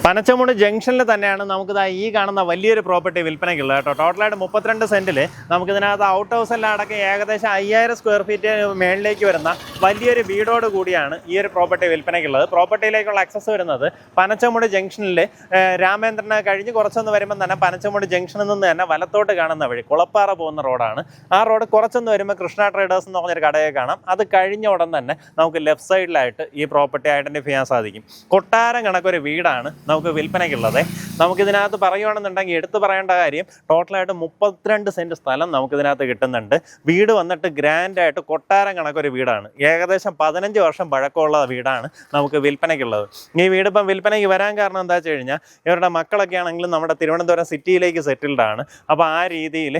പനച്ചമൂട് ജംഗ്ഷനിൽ തന്നെയാണ് നമുക്കിത് ഈ കാണുന്ന വലിയൊരു പ്രോപ്പർട്ടി വിൽപ്പനയ്ക്കുള്ളത് കേട്ടോ. ടോട്ടലായിട്ട് 32 സെൻറ്റിൽ നമുക്കിതിനകത്ത് ഔട്ട് ഹൗസ് എല്ലാം അടക്കം ഏകദേശം 5000 സ്ക്വയർ ഫീറ്റ് മേളിലേക്ക് വരുന്ന വലിയൊരു വീടോട് കൂടിയാണ് ഈ ഒരു പ്രോപ്പർട്ടി വിൽപ്പനയ്ക്കുള്ളത്. പ്രോപ്പർട്ടിയിലേക്കുള്ള ആക്സസ് വരുന്നത് പനച്ചമൂട് ജംഗ്ഷനിൽ രാമേന്ദ്രനെ കഴിഞ്ഞ് കുറച്ചൊന്ന് വരുമ്പോൾ തന്നെ പനച്ചമൂട് ജംഗ്ഷനിൽ നിന്ന് തന്നെ വലത്തോട്ട് കാണുന്ന വഴി കുളപ്പാറ പോകുന്ന റോഡാണ്. ആ റോഡ് കുറച്ചൊന്ന് വരുമ്പോൾ കൃഷ്ണ ട്രേഡേഴ്സ് എന്ന് പറഞ്ഞൊരു കടയെ കാണാം. അത് കഴിഞ്ഞ ഉടൻ തന്നെ നമുക്ക് ലെഫ്റ്റ് സൈഡിലായിട്ട് ഈ പ്രോപ്പർട്ടി ഐഡൻറ്റിഫൈ ചെയ്യാൻ സാധിക്കും. കൊട്ടാരം കണക്കൊരു വീടാണ് നമുക്ക് വിൽപ്പനയ്ക്കുള്ളത്. നമുക്കിതിനകത്ത് പറയുകയാണെന്നുണ്ടെങ്കിൽ എടുത്തു പറയേണ്ട കാര്യം ടോട്ടലായിട്ട് 32 സെൻറ്റ് സ്ഥലം നമുക്കിതിനകത്ത് കിട്ടുന്നുണ്ട്. വീട് വന്നിട്ട് ഗ്രാൻഡായിട്ട് കൊട്ടാരം കണക്കൊരു വീടാണ്. ഏകദേശം 15 വർഷം പഴക്കമുള്ള വീടാണ് നമുക്ക് വിൽപ്പനയ്ക്കുള്ളത്. ഈ വീട് ഇപ്പം വിൽപ്പനയ്ക്ക് വരാൻ കാരണം എന്താ വെച്ച് കഴിഞ്ഞാൽ ഇവരുടെ മക്കളൊക്കെ ആണെങ്കിലും നമ്മുടെ തിരുവനന്തപുരം സിറ്റിയിലേക്ക് സെറ്റിൽഡ് ആണ്. അപ്പോൾ ആ രീതിയിൽ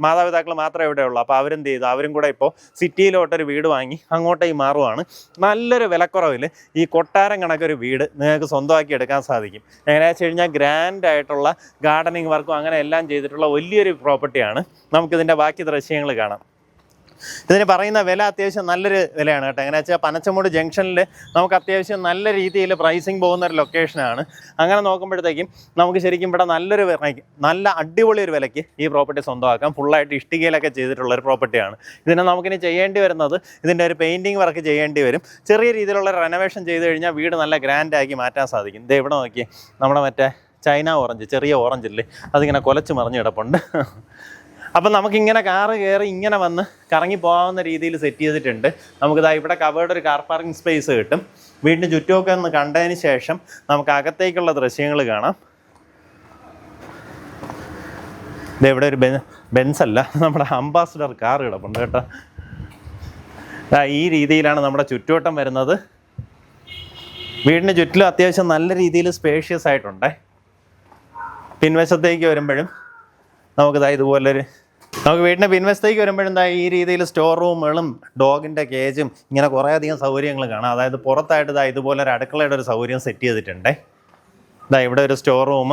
മാതാപിതാക്കൾ മാത്രമേ ഇവിടെ ഉള്ളൂ. അപ്പോൾ അവരെന്ത് ചെയ്തു, അവരും കൂടെ ഇപ്പോൾ സിറ്റിയിലോട്ടൊരു വീട് വാങ്ങി അങ്ങോട്ടേക്ക് മാറുവാണ്. നല്ലൊരു വിലക്കുറവിൽ ഈ കൊട്ടാരം കണക്കൊരു വീട് നിങ്ങൾക്ക് സ്വന്തമാക്കി എടുക്കാൻ സാധിക്കും. എങ്ങനെയാണെന്ന് വെച്ച് കഴിഞ്ഞാൽ ഗ്രാൻഡ് ആയിട്ടുള്ള ഗാർഡനിങ് വർക്കും അങ്ങനെ എല്ലാം ചെയ്തിട്ടുള്ള വലിയൊരു പ്രോപ്പർട്ടിയാണ്. നമുക്കിതിൻ്റെ ബാക്കി ദൃശ്യങ്ങൾ കാണാം. ഇതിന് പറയുന്ന വില അത്യാവശ്യം നല്ലൊരു വിലയാണ് കേട്ടോ. എങ്ങനെ വെച്ചാൽ പനച്ചമൂട് ജംഗ്ഷനിൽ നമുക്ക് അത്യാവശ്യം നല്ല രീതിയിൽ പ്രൈസിങ് പോകുന്ന ഒരു ലൊക്കേഷനാണ്. അങ്ങനെ നോക്കുമ്പോഴത്തേക്കും നമുക്ക് ശരിക്കും ഇവിടെ നല്ലൊരു വിലയ്ക്ക്, നല്ല അടിപൊളി ഒരു വിലയ്ക്ക് ഈ പ്രോപ്പർട്ടി സ്വന്തമാക്കാം. ഫുള്ളായിട്ട് ഇഷ്ടികയിലൊക്കെ ചെയ്തിട്ടുള്ളൊരു പ്രോപ്പർട്ടിയാണ്. ഇതിനെ നമുക്കിനി ചെയ്യേണ്ടി വരുന്നത് ഇതിൻ്റെ ഒരു പെയിൻറ്റിങ് വർക്ക് ചെയ്യേണ്ടി വരും. ചെറിയ രീതിയിലുള്ള റെനോവേഷൻ ചെയ്ത് കഴിഞ്ഞാൽ വീട് നല്ല ഗ്രാൻഡാക്കി മാറ്റാൻ സാധിക്കും. ഇത് ഇവിടെ നോക്കി നമ്മുടെ മറ്റേ ചൈന ഓറഞ്ച്, ചെറിയ ഓറഞ്ചില്ലേ, അതിങ്ങനെ കുലച്ച് മറിഞ്ഞ് കിടപ്പുണ്ട്. അപ്പം നമുക്കിങ്ങനെ കാറ് കയറി ഇങ്ങനെ വന്ന് കറങ്ങി പോകാവുന്ന രീതിയിൽ സെറ്റ് ചെയ്തിട്ടുണ്ട്. നമുക്കിതാ ഇവിടെ കവേർഡ് ഒരു കാർ പാർക്കിംഗ് സ്പേസ് കിട്ടും. വീടിന് ചുറ്റുമൊക്കെ ഒന്ന് കണ്ടതിന് ശേഷം നമുക്ക് അകത്തേക്കുള്ള ദൃശ്യങ്ങൾ കാണാം. ഇതെവിടെ ഒരു ബെൻസല്ല, നമ്മുടെ അംബാസഡർ കാർ കിടപ്പുണ്ട് കേട്ടോ. ഈ രീതിയിലാണ് നമ്മുടെ ചുറ്റുവട്ടം വരുന്നത്. വീടിന് ചുറ്റിലും അത്യാവശ്യം നല്ല രീതിയിൽ സ്പേഷ്യസ് ആയിട്ടുണ്ട്. പിൻവശത്തേക്ക് വരുമ്പോഴും നമുക്കിതാ ഇതുപോലൊരു വീടിൻ്റെ പിൻവശത്തേക്ക് വരുമ്പോഴും ഈ രീതിയിൽ സ്റ്റോർ റൂമുകളും ഡോഗിൻ്റെ കേജും ഇങ്ങനെ കുറേ അധികം സൗകര്യങ്ങൾ കാണാം. അതായത് പുറത്തായിട്ട് ഇതുപോലൊരു അടുക്കളയുടെ ഒരു സൗകര്യം സെറ്റ് ചെയ്തിട്ടുണ്ട്. ഇവിടെ ഒരു സ്റ്റോർ റൂം.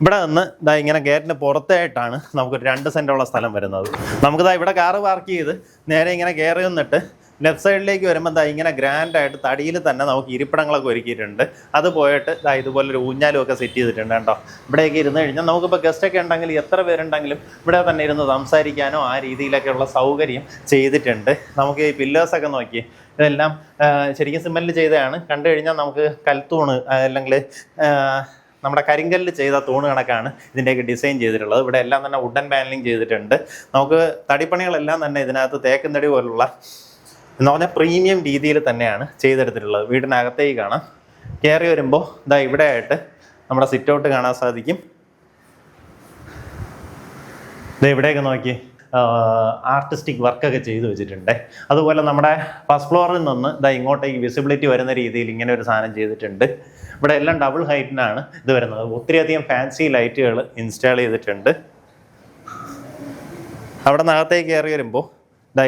ഇവിടെ നിന്ന് ഇങ്ങനെ ഗേറ്റിന് പുറത്തായിട്ടാണ് നമുക്കൊരു 2 സെൻറ്റോളം സ്ഥലം വരുന്നത്. നമുക്കിതാ ഇവിടെ കാറ് പാർക്ക് ചെയ്ത് നേരെ ഇങ്ങനെ കയറി നിന്നിട്ട് ലെഫ്റ്റ് സൈഡിലേക്ക് വരുമ്പോൾ ഇങ്ങനെ ഗ്രാൻഡായിട്ട് തടിയിൽ തന്നെ നമുക്ക് ഇരിപ്പിടങ്ങളൊക്കെ ഒരുക്കിയിട്ടുണ്ട്. അത് പോയിട്ട് ഇതുപോലൊരു ഊഞ്ഞാലും ഒക്കെ സെറ്റ് ചെയ്തിട്ടുണ്ട് കേട്ടോ. ഇവിടെയൊക്കെ ഇരുന്ന് കഴിഞ്ഞാൽ നമുക്കിപ്പോൾ ഗസ്റ്റൊക്കെ ഉണ്ടെങ്കിൽ എത്ര പേരുണ്ടെങ്കിലും ഇവിടെ തന്നെ ഇരുന്ന് സംസാരിക്കാനോ ആ രീതിയിലൊക്കെയുള്ള സൗകര്യം ചെയ്തിട്ടുണ്ട്. നമുക്ക് ഈ പില്ലേഴ്സൊക്കെ നോക്കി ഇതെല്ലാം ശരിക്കും സിമെൻറ്റിൽ ചെയ്തതാണ്. കണ്ടു കഴിഞ്ഞാൽ നമുക്ക് കൽത്തൂണ് അല്ലെങ്കിൽ നമ്മുടെ കരിങ്കല്ല് ചെയ്ത തൂണ് കണക്കാണ് ഇതിൻ്റെയൊക്കെ ഡിസൈൻ ചെയ്തിട്ടുള്ളത്. ഇവിടെ എല്ലാം തന്നെ വുഡൻ പാനലിങ് ചെയ്തിട്ടുണ്ട്. നമുക്ക് തടിപ്പണികളെല്ലാം തന്നെ ഇതിനകത്ത് തേക്കും തടി പോലുള്ള എന്ന് പറഞ്ഞാൽ പ്രീമിയം രീതിയിൽ തന്നെയാണ് ചെയ്തെടുത്തിട്ടുള്ളത്. വീടിനകത്തേക്ക് കാണാം. കയറി വരുമ്പോൾ ഇവിടെ ആയിട്ട് നമ്മുടെ സിറ്റ് ഔട്ട് കാണാൻ സാധിക്കും. ഇവിടെയൊക്കെ നോക്കി ആർട്ടിസ്റ്റിക് വർക്കൊക്കെ ചെയ്തു വെച്ചിട്ടുണ്ട്. അതുപോലെ നമ്മുടെ ഫസ്റ്റ് ഫ്ലോറിൽ നിന്ന് ഇങ്ങോട്ടേക്ക് വിസിബിലിറ്റി വരുന്ന രീതിയിൽ ഇങ്ങനെ ഒരു സാധനം ചെയ്തിട്ടുണ്ട്. ഇവിടെ എല്ലാം ഡബിൾ ഹൈറ്റിനാണ് ഇത് വരുന്നത്. ഒത്തിരിയധികം ഫാൻസി ലൈറ്റുകൾ ഇൻസ്റ്റാൾ ചെയ്തിട്ടുണ്ട്. അവിടെ നിന്നകത്തേക്ക് കയറി വരുമ്പോൾ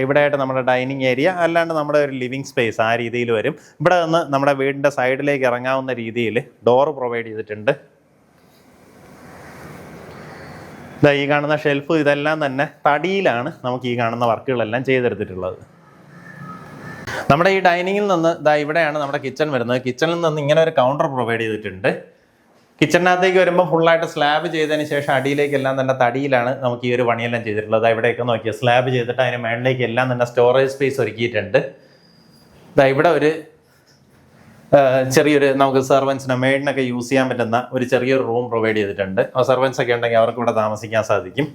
ഇവിടെ ആയിട്ട് നമ്മുടെ ഡൈനിങ് ഏരിയ, അല്ലാണ്ട് നമ്മുടെ ഒരു ലിവിങ് സ്പേസ് ആ രീതിയിൽ വരും. ഇവിടെ നിന്ന് നമ്മുടെ വീടിൻ്റെ സൈഡിലേക്ക് ഇറങ്ങാവുന്ന രീതിയിൽ ഡോറ് പ്രൊവൈഡ് ചെയ്തിട്ടുണ്ട്. ഈ കാണുന്ന ഷെൽഫ് ഇതെല്ലാം തന്നെ തടിയിലാണ് നമുക്ക് ഈ കാണുന്ന വർക്കുകളെല്ലാം ചെയ്തെടുത്തിട്ടുള്ളത്. നമ്മുടെ ഈ ഡൈനിങ്ങിൽ നിന്ന് ഇവിടെയാണ് നമ്മുടെ കിച്ചൺ വരുന്നത്. കിച്ചണിൽ നിന്ന് ഇങ്ങനെ ഒരു കൗണ്ടർ പ്രൊവൈഡ് ചെയ്തിട്ടുണ്ട്. കിച്ചണിനകത്തേക്ക് വരുമ്പോൾ ഫുള്ളായിട്ട് സ്ലാബ് ചെയ്തതിന് ശേഷം അടിയിലേക്കെല്ലാം തന്നെ തടിയിലാണ് നമുക്ക് ഈ ഒരു പണിയെല്ലാം ചെയ്തിട്ടുള്ളത്. ഇവിടെയൊക്കെ നോക്കിയാൽ സ്ലാബ് ചെയ്തിട്ട് അതിന് മേളിലേക്ക് എല്ലാം തന്നെ സ്റ്റോറേജ് സ്പേസ് ഒരുക്കിയിട്ടുണ്ട്. ഇവിടെ ഒരു ചെറിയൊരു നമുക്ക് സെർവൻസിന് മെയ്ഡിനൊക്കെ യൂസ് ചെയ്യാൻ പറ്റുന്ന ഒരു ചെറിയൊരു റൂം പ്രൊവൈഡ് ചെയ്തിട്ടുണ്ട്. സെർവൻസ് ഒക്കെ ഉണ്ടെങ്കിൽ അവർക്ക് ഇവിടെ താമസിക്കാൻ സാധിക്കും.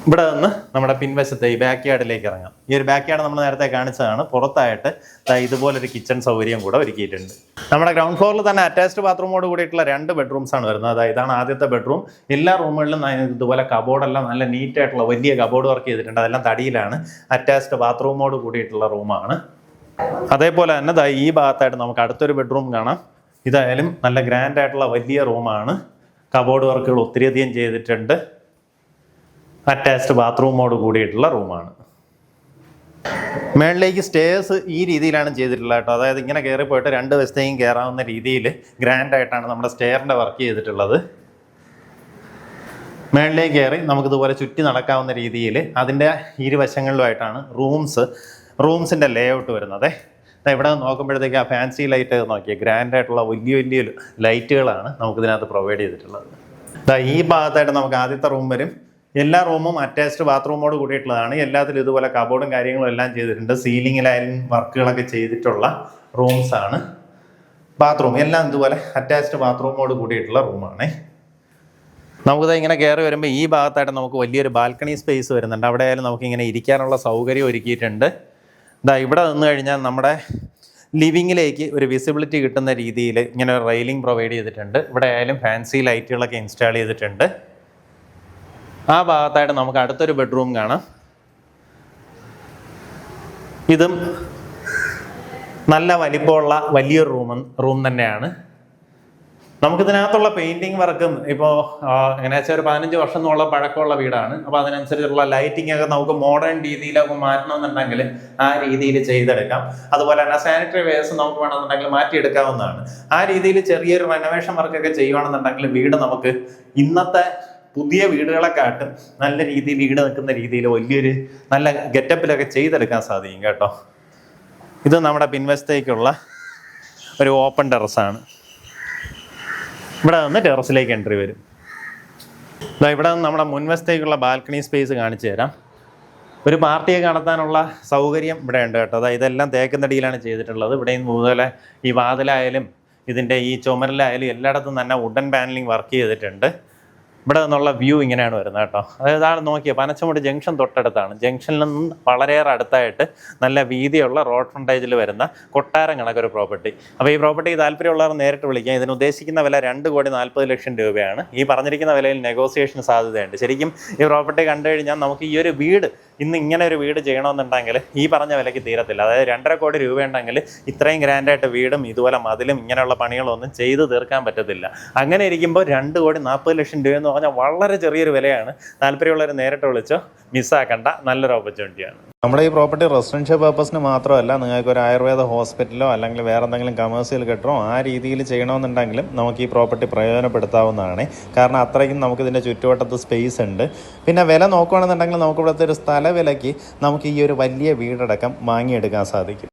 ഇവിടെ നിന്ന് നമ്മുടെ പിൻവശത്തെ ഈ ബാക്ക് യാർഡിലേക്ക് ഇറങ്ങാം. ഈ ഒരു ബാക്ക് യാർഡ് നമ്മൾ നേരത്തെ കാണിച്ചതാണ്. പുറത്തായിട്ട് ഇതുപോലൊരു കിച്ചൺ സൗകര്യം കൂടെ ഒരുക്കിയിട്ടുണ്ട്. നമ്മുടെ ഗ്രൗണ്ട് ഫ്ലോറിൽ തന്നെ അറ്റാച്ച്ഡ് ബാത്റൂമോട് കൂടിയിട്ടുള്ള 2 ബെഡ്റൂംസ് ആണ് വരുന്നത്. അതായത് ഇതാണ് ആദ്യത്തെ ബെഡ്റൂം. എല്ലാ റൂമുകളിലും ഇതുപോലെ കബോർഡെല്ലാം നല്ല നീറ്റായിട്ടുള്ള വലിയ കബോർഡ് വർക്ക് ചെയ്തിട്ടുണ്ട്. അതെല്ലാം തടിയിലാണ്. അറ്റാച്ച്ഡ് ബാത്റൂമോട് കൂടിയിട്ടുള്ള റൂമാണ്. അതേപോലെ തന്നെ ഈ ഭാഗത്തായിട്ട് നമുക്ക് അടുത്തൊരു ബെഡ്റൂം കാണാം. ഇതായാലും നല്ല ഗ്രാൻഡ് ആയിട്ടുള്ള വലിയ റൂമാണ്. കബോർഡ് വർക്കുകൾ ഒത്തിരിയധികം ചെയ്തിട്ടുണ്ട്. അറ്റാച്ച്ഡ് ബാത്റൂമോട് കൂടിയിട്ടുള്ള റൂമാണ്. മേളിലേക്ക് സ്റ്റേഴ്സ് ഈ രീതിയിലാണ് ചെയ്തിട്ടുള്ളത് കേട്ടോ. അതായത് ഇങ്ങനെ കയറി പോയിട്ട് 2 വശത്തേക്കും കയറാവുന്ന രീതിയിൽ ഗ്രാൻഡായിട്ടാണ് നമ്മുടെ സ്റ്റെയറിൻ്റെ വർക്ക് ചെയ്തിട്ടുള്ളത്. മേളിലേക്ക് കയറി നമുക്കിതുപോലെ ചുറ്റി നടക്കാവുന്ന രീതിയിൽ അതിൻ്റെ ഇരുവശങ്ങളിലുമായിട്ടാണ് റൂംസിൻ്റെ ലേ ഔട്ട് വരുന്നത്. ഇവിടെ നോക്കുമ്പോഴത്തേക്ക് ആ ഫാൻസി ലൈറ്റ് നോക്കിയാൽ ഗ്രാൻഡായിട്ടുള്ള വലിയ വലിയ ലൈറ്റുകളാണ് നമുക്കിതിനകത്ത് പ്രൊവൈഡ് ചെയ്തിട്ടുള്ളത്. ഈ ഭാഗത്തായിട്ട് നമുക്ക് ആദ്യത്തെ റൂം വരും. എല്ലാ റൂമും അറ്റാച്ച്ഡ് ബാത്റൂമോട് കൂടിയിട്ടുള്ളതാണ്. എല്ലാത്തിലും ഇതുപോലെ കബോർഡും കാര്യങ്ങളും എല്ലാം ചെയ്തിട്ടുണ്ട്. സീലിങ്ങിലായാലും വർക്കുകളൊക്കെ ചെയ്തിട്ടുള്ള റൂംസാണ്. ബാത്റൂം എല്ലാം ഇതുപോലെ അറ്റാച്ച്ഡ് ബാത്റൂമോട് കൂടിയിട്ടുള്ള റൂമാണ്. നമുക്കിത് ഇങ്ങനെ കയറി വരുമ്പോൾ ഈ ഭാഗത്തായിട്ട് നമുക്ക് വലിയൊരു ബാൽക്കണി സ്പേസ് വരുന്നുണ്ട്. അവിടെ ആയാലും നമുക്കിങ്ങനെ ഇരിക്കാനുള്ള സൗകര്യം ഒരുക്കിയിട്ടുണ്ട്. ഇവിടെ നിന്ന് കഴിഞ്ഞാൽ നമ്മുടെ ലിവിങ്ങിലേക്ക് ഒരു വിസിബിലിറ്റി കിട്ടുന്ന രീതിയിൽ ഇങ്ങനെ ഒരു റെയിലിംഗ് പ്രൊവൈഡ് ചെയ്തിട്ടുണ്ട്. ഇവിടെ ആയാലും ഫാൻസി ലൈറ്റുകളൊക്കെ ഇൻസ്റ്റാൾ ചെയ്തിട്ടുണ്ട്. ആ ഭാഗത്തായിട്ട് നമുക്ക് അടുത്തൊരു ബെഡ്റൂം കാണാം. ഇതും നല്ല വലിപ്പമുള്ള വലിയൊരു റൂം തന്നെയാണ്. നമുക്കിതിനകത്തുള്ള പെയിൻറ്റിങ് വർക്കും ഇപ്പോൾ എങ്ങനെയാ വെച്ചാൽ ഒരു 15 വർഷം എന്നുള്ള പഴക്കമുള്ള വീടാണ്. അപ്പോൾ അതിനനുസരിച്ചുള്ള ലൈറ്റിംഗ് ഒക്കെ നമുക്ക് മോഡേൺ രീതിയിലൊക്കെ മാറ്റണമെന്നുണ്ടെങ്കിൽ ആ രീതിയിൽ ചെയ്തെടുക്കാം. അതുപോലെ തന്നെ സാനിറ്ററി വെയർസ് നമുക്ക് വേണമെന്നുണ്ടെങ്കിൽ മാറ്റിയെടുക്കാവുന്നതാണ്. ആ രീതിയിൽ ചെറിയൊരു റെനോവേഷൻ വർക്കൊക്കെ ചെയ്യുകയാണെന്നുണ്ടെങ്കിൽ വീട് നമുക്ക് ഇന്നത്തെ പുതിയ വീടുകളെക്കാട്ടും നല്ല രീതിയിൽ ഈട് നിൽക്കുന്ന രീതിയിൽ വലിയൊരു നല്ല ഗെറ്റപ്പിലൊക്കെ ചെയ്തെടുക്കാൻ സാധിക്കും കേട്ടോ. ഇത് നമ്മുടെ പിൻവശത്തേക്കുള്ള ഒരു ഓപ്പൺ ടെറസാണ്. ഇവിടെ നിന്ന് ടെറസിലേക്ക് എൻട്രി വരും. ഇവിടെ നിന്ന് നമ്മുടെ മുൻവശത്തേക്കുള്ള ബാൽക്കണി സ്പേസ് കാണിച്ചു തരാം. ഒരു പാർട്ടിയൊക്കെ നടത്താനുള്ള സൗകര്യം ഇവിടെ ഉണ്ട് കേട്ടോ. ഇതെല്ലാം തേക്കുന്നടിയിലാണ് ചെയ്തിട്ടുള്ളത്. ഇവിടെയും മുതലേ ഈ വാതിലായാലും ഇതിൻ്റെ ഈ ചുമരിലായാലും എല്ലായിടത്തും തന്നെ വുഡൻ പാനലിംഗ് വർക്ക് ചെയ്തിട്ടുണ്ട്. ഇവിടെ നിന്നുള്ള വ്യൂ ഇങ്ങനെയാണ് വരുന്നത് കേട്ടോ. അതായത് നോക്കിയാൽ പനച്ചമൂട് ജംഗ്ഷൻ തൊട്ടടുത്താണ്. ജംഗ്ഷനിൽ നിന്ന് വളരെയേറെ അടുത്തായിട്ട് നല്ല വീതിയുള്ള റോഡ് ഫ്രണ്ടേജിൽ വരുന്ന കൊട്ടാരം കണക്കൊരു പ്രോപ്പർട്ടി. അപ്പോൾ ഈ പ്രോപ്പർട്ടിക്ക് താല്പര്യമുള്ളവർ നേരിട്ട് വിളിക്കാം. ഇതിന് ഉദ്ദേശിക്കുന്ന വില 2,40,00,000 രൂപയാണ്. ഈ പറഞ്ഞിരിക്കുന്ന വിലയിൽ നെഗോസിയേഷൻ സാധ്യതയുണ്ട്. ശരിക്കും ഈ പ്രോപ്പർട്ടി കണ്ടു കഴിഞ്ഞാൽ നമുക്ക് ഈ ഒരു വീട് ഇങ്ങനെ ഒരു വീട് ചെയ്യണമെന്നുണ്ടെങ്കിൽ ഈ പറഞ്ഞ വിലയ്ക്ക് തീരത്തില്ല. അതായത് 2.5 കോടി രൂപ ഉണ്ടെങ്കിൽ ഇത്രയും ഗ്രാൻഡായിട്ട് വീടും ഇതുപോലെ മതിലും ഇങ്ങനെയുള്ള പണികളൊന്നും ചെയ്തു തീർക്കാൻ പറ്റത്തില്ല. അങ്ങനെ ഇരിക്കുമ്പോൾ 2,40,00,000 രൂപ എന്ന് പറഞ്ഞാൽ വളരെ ചെറിയൊരു വിലയാണ്. താല്പര്യമുള്ളവർ നേരിട്ട് വിളിച്ചോ, മിസ്സാക്കണ്ട. നല്ലൊരു ഓപ്പർച്യൂണിറ്റിയാണ്. നമ്മുടെ ഈ പ്രോപ്പർട്ടി റെസിഡൻഷ്യൽ പർപ്പസിന് മാത്രമല്ല, നിങ്ങൾക്ക് ഒരു ആയുർവേദ ഹോസ്പിറ്റലോ അല്ലെങ്കിൽ വേറെ എന്തെങ്കിലും കമേഴ്സ്യൽ കെട്ടോ ആ രീതിയിൽ ചെയ്യണമെന്നുണ്ടെങ്കിലും നമുക്ക് ഈ പ്രോപ്പർട്ടി പ്രയോജനപ്പെടുത്താവുന്നതാണ്. കാരണം അത്രയ്ക്കും നമുക്കിതിൻ്റെ ചുറ്റുവട്ടത്ത് സ്പേസ് ഉണ്ട്. പിന്നെ വില നോക്കുകയാണെന്നുണ്ടെങ്കിൽ നമുക്ക് ഇവിടുത്തെ ഒരു സ്ഥല വിലയ്ക്ക് നമുക്ക് ഈ ഒരു വലിയ വീടടക്കം വാങ്ങിയെടുക്കാൻ സാധിക്കും.